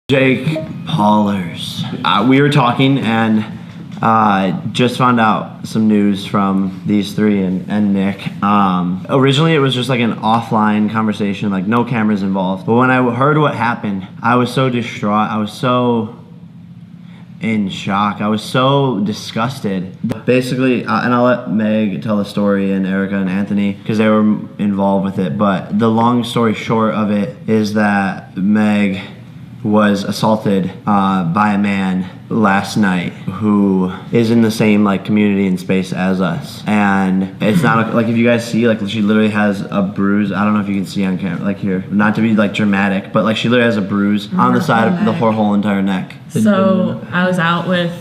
Jake Paulers. We were talking and just found out some news from these three and Nick. Originally it was just like an offline conversation, like no cameras involved. But when I heard what happened, I was so distraught. I was so in shock. I was so disgusted. Basically, and I'll let Meg tell the story and Erica and Anthony because they were involved with it. But the long story short of it is that Meg was assaulted by a man last night who is in the same like community and space as us, and it's not like, if you guys see, like, she literally has a bruise. I don't know if you can see on camera, like here, not to be like dramatic, but like she literally has a bruise on the side of her whole entire neck. So I was out with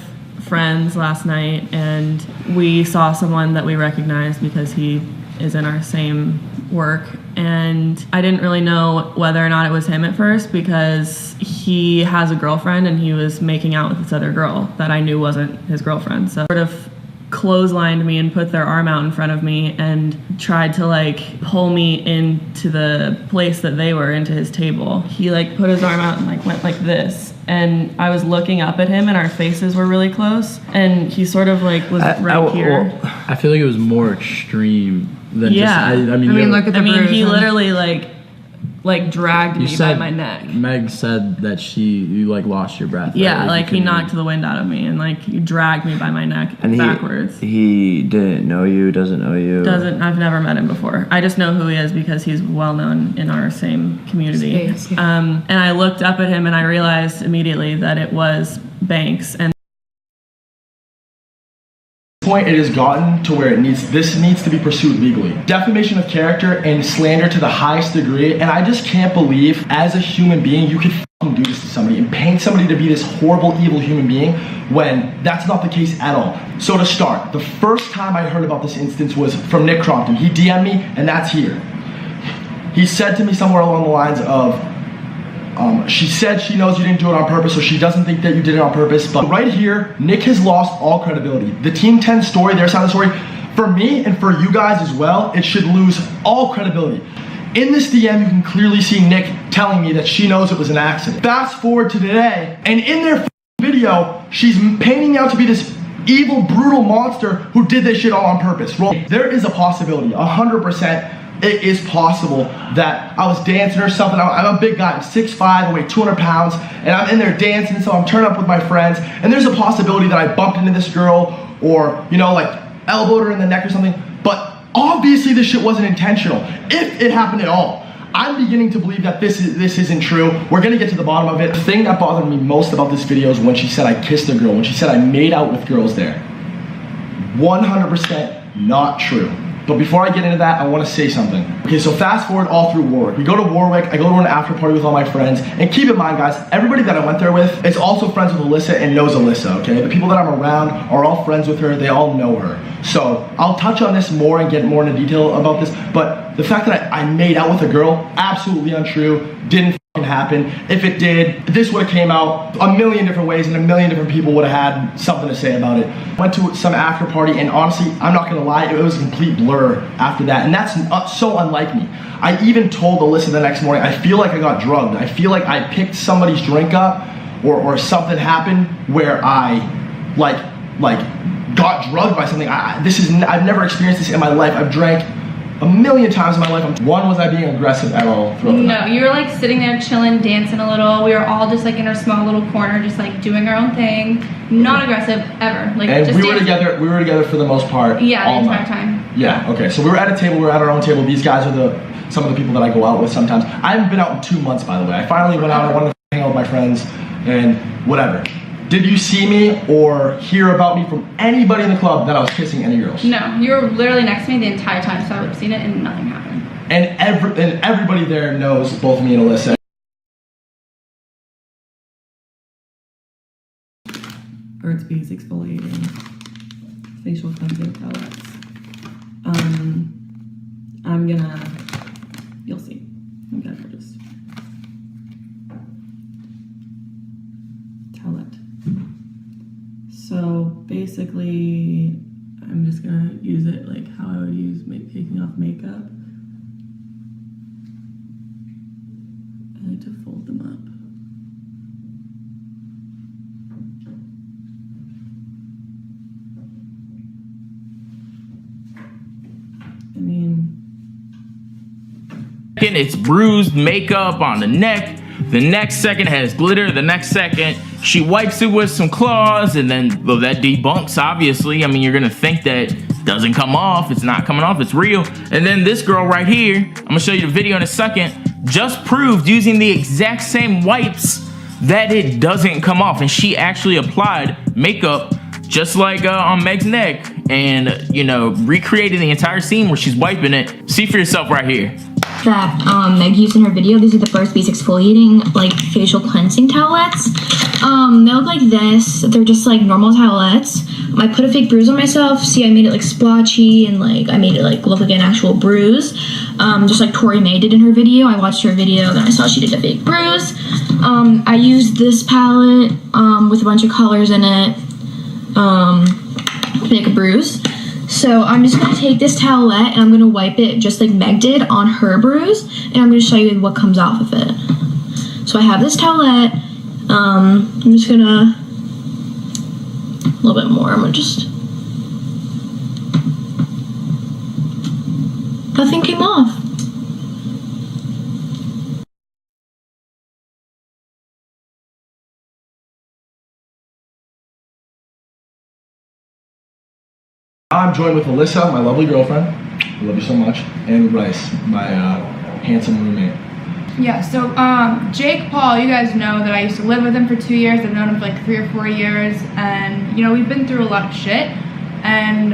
friends last night and we saw someone that we recognized because he is in our same work, and I didn't really know whether or not it was him at first because he has a girlfriend and he was making out with this other girl that I knew wasn't his girlfriend. So sort of clotheslined me and put their arm out in front of me and tried to like pull me into the place that they were, into his table. He like put his arm out and like went like this, and I was looking up at him and our faces were really close, and he sort of like was right here. Well, I feel like it was more extreme than yeah. just, I mean look at the bruise. He literally like dragged me by my neck. Meg said that you like lost your breath. Yeah, right? Like he knocked the wind out of me and like he dragged me by my neck and backwards. He didn't know you, doesn't know you. I've never met him before. I just know who he is because he's well known in our same community. Space, yeah. And I looked up at him and I realized immediately that it was Banks. And point it has gotten to where this needs to be pursued legally. Defamation of character and slander to the highest degree, and I just can't believe as a human being you could fucking do this to somebody and paint somebody to be this horrible, evil human being when that's not the case at all. So to start, the first time I heard about this instance was from Nick Crompton. He DM'd me, and that's here. He said to me somewhere along the lines of, she said she knows you didn't do it on purpose, so she doesn't think that you did it on purpose. But right here, Nick has lost all credibility. The Team 10 story, their side of the story, for me and for you guys as well, it should lose all credibility. In this DM, you can clearly see Nick telling me that she knows it was an accident. Fast forward to today, and in their video, she's painting me out to be this evil, brutal monster who did this shit all on purpose. Well, there is a possibility, 100%. It is possible that I was dancing or something. I'm a big guy, I'm 6'5", I weigh 200 pounds, and I'm in there dancing, so I'm turning up with my friends, and there's a possibility that I bumped into this girl or, you know, like elbowed her in the neck or something, but obviously this shit wasn't intentional, if it happened at all. I'm beginning to believe that this isn't true. We're gonna get to the bottom of it. The thing that bothered me most about this video is when she said I kissed a girl, when she said I made out with girls there. 100% not true. But before I get into that, I want to say something. Okay, so fast forward all through Warwick. We go to Warwick, I go to an after party with all my friends, and keep in mind guys, everybody that I went there with is also friends with Alyssa and knows Alyssa, okay? The people that I'm around are all friends with her, they all know her. So I'll touch on this more and get more into detail about this, but the fact that I made out with a girl, absolutely untrue, didn't happen. If it did, this would have came out a million different ways and a million different people would have had something to say about it. Went to some after party and honestly, I'm not gonna lie, it was a complete blur after that, and that's so unlike me. I even told Alyssa the next morning, I feel like I got drugged. I feel like I picked somebody's drink up or something happened where I like got drugged by something. I've never experienced this in my life. I've drank a million times in my life. One, was I being aggressive at all throughout the night? No, you were like sitting there chilling, dancing a little. We were all just like in our small little corner, just like doing our own thing. Not aggressive ever. Like, and just we were together for the most part. Yeah, the entire time. Yeah, okay. So we were at a table, we were at our own table. These guys are some of the people that I go out with sometimes. I haven't been out in 2 months, by the way. I finally went out, I wanted to hang out with my friends and whatever. Did you see me or hear about me from anybody in the club that I was kissing any girls? No, you were literally next to me the entire time, so I would have seen it and nothing happened. And everybody there knows both me and Alyssa. Burt's Bees exfoliating facial cleansing pellets. You'll see. I'm gonna just tell it. So basically, I'm just gonna use it like how I would use taking off makeup. I like to fold them up. It's bruised makeup on the neck. The next second has glitter. The next second she wipes it with some cloths, and then well, that debunks, obviously. I mean, you're gonna think that doesn't come off. It's not coming off. It's real. And then this girl right here, I'm gonna show you the video in a second, just proved using the exact same wipes that it doesn't come off. And she actually applied makeup just like on Meg's neck, and you know, recreated the entire scene where she's wiping it. See for yourself right here. That Meg used in her video. These are the First Base exfoliating like facial cleansing towelettes. They look like this. They're just like normal towelettes. I put a fake bruise on myself. See, I made it like splotchy, and like I made it like look like an actual bruise, just like Tori May did in her video. I watched her video, then I saw she did a fake bruise. I used this palette with a bunch of colors in it to make a bruise. So I'm just going to take this towelette and I'm going to wipe it just like Meg did on her bruise, and I'm going to show you what comes off of it. So I have this towelette. I'm just going to, a little bit more, I'm going to just, nothing came off. I'm joined with Alyssa, my lovely girlfriend. I love you so much. And Rice, my handsome roommate. Yeah, so Jake Paul, you guys know that I used to live with him for 2 years. I've known him for like 3 or 4 years, and you know, we've been through a lot of shit. And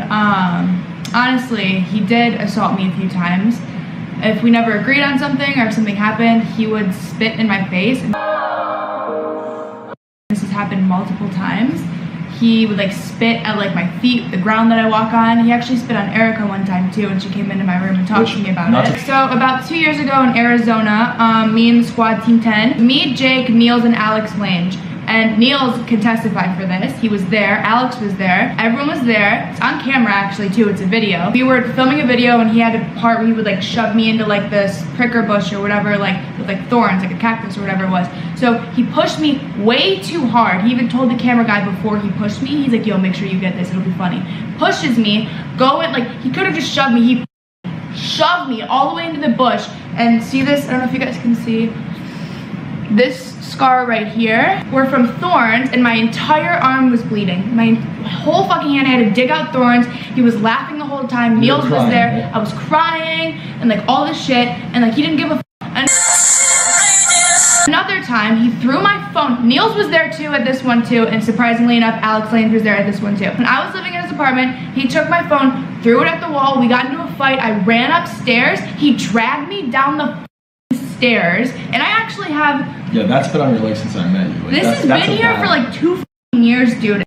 honestly, he did assault me a few times. If we never agreed on something or if something happened, he would spit in my face. This has happened multiple times. He would like spit at like my feet, the ground that I walk on. He actually spit on Erica one time too, when she came into my room and talked to me about it. So about 2 years ago in Arizona, me and squad team 10, me, Jake, Niels, and Alex Lange. And Niels can testify for this. He was there, Alex was there, everyone was there. It's on camera actually too, it's a video. We were filming a video and he had a part where he would like shove me into like this pricker bush or whatever, like with like thorns, like a cactus or whatever it was. So he pushed me way too hard. He even told the camera guy before he pushed me, he's like, yo, make sure you get this, it'll be funny. Pushes me, going, like he could have just shoved me. He shoved me all the way into the bush. And see this, I don't know if you guys can see, this scar right here were from thorns, and my entire arm was bleeding. My whole fucking hand, I had to dig out thorns. He was laughing the whole time. Niels was there. I was crying and like all this shit, and like he didn't give a f. Another time, he threw my phone. Niels was there too at this one too, and surprisingly enough, Alex Lange was there at this one too. When I was living in his apartment, he took my phone, threw it at the wall. We got into a fight. I ran upstairs. He dragged me down the stairs, and I actually have. Yeah, that's been on your leg since I met you. Like, this has been here for like 2 years, dude.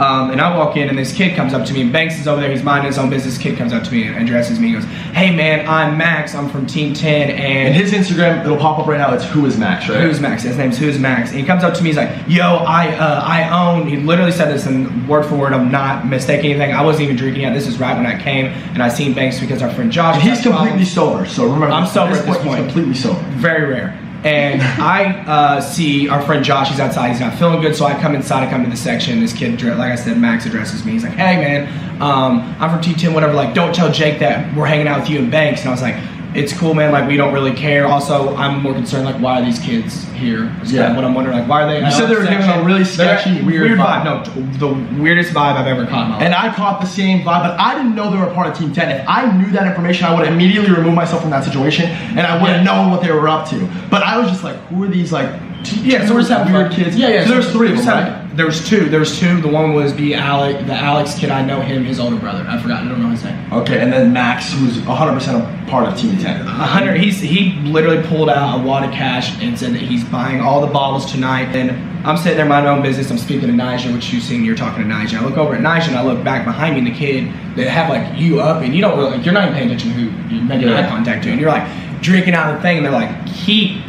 And I walk in and this kid comes up to me, and Banks is over there, he's minding his own business. Kid comes up to me and addresses me and goes, hey man, I'm Max, I'm from Team 10, and his Instagram, it'll pop up right now, it's Who Is Max, right? Who's Max, his name's Who's Max. And he comes up to me, he's like, yo, I own, he literally said this in word for word, I'm not mistaking anything, I wasn't even drinking yet, this is right when I came, and I seen Banks because our friend Josh. He's completely sober, so remember, I'm sober at this point. He's completely sober. Very rare. And I see our friend Josh, he's outside, he's not feeling good, so I come inside, I come to the section, this kid, like I said, Max addresses me, he's like, hey man, I'm from T10, whatever, like, don't tell Jake that we're hanging out with you and Banks. And I was like, it's cool man, like we don't really care. Also, I'm more concerned like why are these kids here? That's kind of what I'm wondering, like why are they? You said they were giving a really sketchy, weird vibe. No, the weirdest vibe I've ever caught in my life. And I caught the same vibe, but I didn't know they were a part of Team 10. If I knew that information, I would have immediately removed myself from that situation, and I would have known what they were up to. But I was just like, who are these like? So we're just having weird kids. Yeah. So there's 3 of them, right? There was two. The one was the Alex kid. I know him, his older brother. I forgot. I don't know his name. Okay, and then Max, who's 100% a part of Team 10. 100. He literally pulled out a wad of cash and said that he's buying all the bottles tonight. And I'm sitting there minding my own business. I'm speaking to Nigel, which you seen. You're talking to Nigel. I look over at Nigel and I look back behind me, and the kid that have like you up, and you don't really, like, you're not even paying attention to who you're making eye contact to, and you're like drinking out of the thing, and they're like keep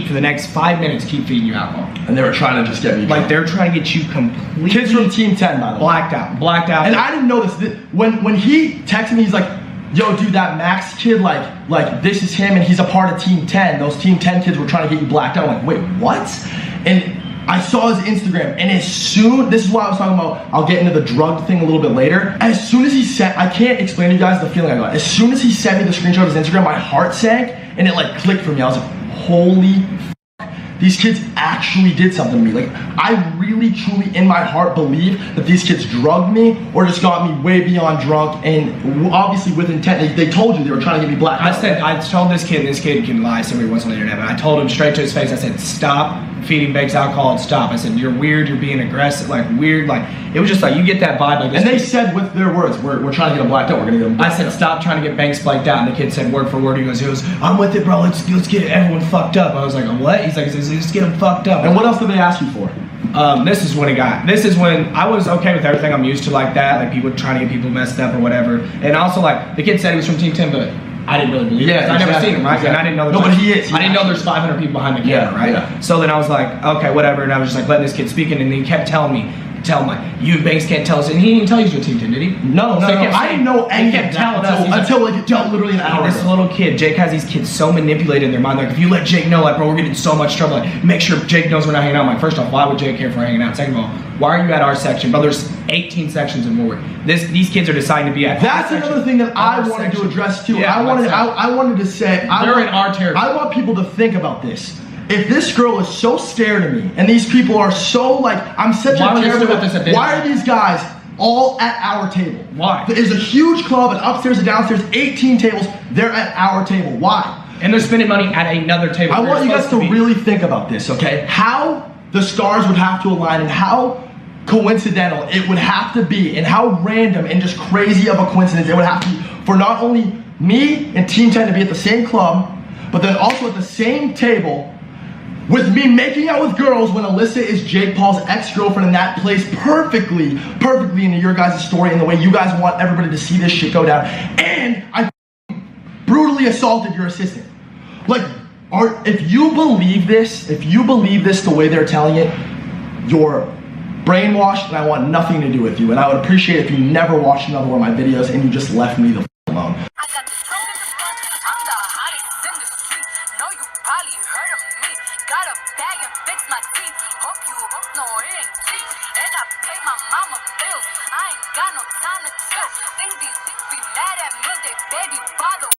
for the next 5 minutes, keep feeding you alcohol. And they were trying to just get me drunk. Like they're trying to get you completely. Kids from Team 10, by the way. Blacked out. And I didn't know this. When he texted me, he's like, yo, dude, that Max kid, like this is him, and he's a part of Team 10. Those Team 10 kids were trying to get you blacked out. I'm like, wait, what? And I saw his Instagram, and as soon, this is why I was talking about, I'll get into the drug thing a little bit later. As soon as he sent, I can't explain to you guys the feeling I got. As soon as he sent me the screenshot of his Instagram, my heart sank, and it like clicked for me. I was like, holy f***, these kids actually did something to me. Like, I really, truly, in my heart, believe that these kids drugged me or just got me way beyond drunk, and obviously with intent. They told you they were trying to get me blacked out. I told this kid can lie, somebody once on the internet, but I told him straight to his face, I said, stop feeding Banks alcohol and stop. I said, you're weird, you're being aggressive, like weird, like, it was just like, you get that vibe. Like, and they said with their words, we're trying to get him blacked out, we're gonna get him blacked out. I said, stop trying to get Banks blacked out, and the kid said word for word, he goes, I'm with it, bro, let's get everyone fucked up. I was like, what? He's like, let's get them fucked up. And what else did they ask you for? This is when I was okay with everything. I'm used to like that, like people trying to get people messed up or whatever. And also, like, the kid said he was from Team 10, but I didn't really believe it. Yeah, I never seen him, right? Exactly. And I didn't know. No, but he is. I didn't know there's 500 people behind the camera, right? Yeah. So then I was like, okay, whatever. And I was just like letting this kid speak, and then he kept telling me, like, you and Banks can't tell us. And he didn't even tell you he was Team 10, did he? No. I didn't know any of that until like literally an hour This ago. little kid, Jake has these kids so manipulated in their mind. Like, if you let Jake know, like, bro, we're getting in so much trouble. Like, make sure Jake knows we're not hanging out. I'm like, first off, why would Jake care if we're hanging out? Second of all, why are you at our section? Bro, there's 18 sections in Woodward. These kids are deciding to be at That's another thing that I wanted to address too. Yeah, I wanted to say, they're in our territory. I want people to think about this. If this girl is so scared of me, and these people are so like, I'm such Why a would they terrible. still at this at dinner? Why are these guys all at our table? Why? There's a huge club, and upstairs and downstairs, 18 tables. They're at our table. Why? And they're spending money at another table. I want you guys to be. really think about this, okay? How the stars would have to align, and how coincidental it would have to be, and how random and just crazy of a coincidence it would have to be for not only me and Team 10 to be at the same club, but then also at the same table with me making out with girls when Alyssa is Jake Paul's ex-girlfriend, and that plays perfectly into your guys' story and the way you guys want everybody to see this shit go down. And I brutally assaulted your assistant. Like, if you believe this the way they're telling it, you're brainwashed, and I want nothing to do with you. And I would appreciate it if you never watched another one of my videos and you just left me the f alone. I got the strongest front, I'm the hottest in the street. Know you probably heard of me. Got a bag and fix my teeth.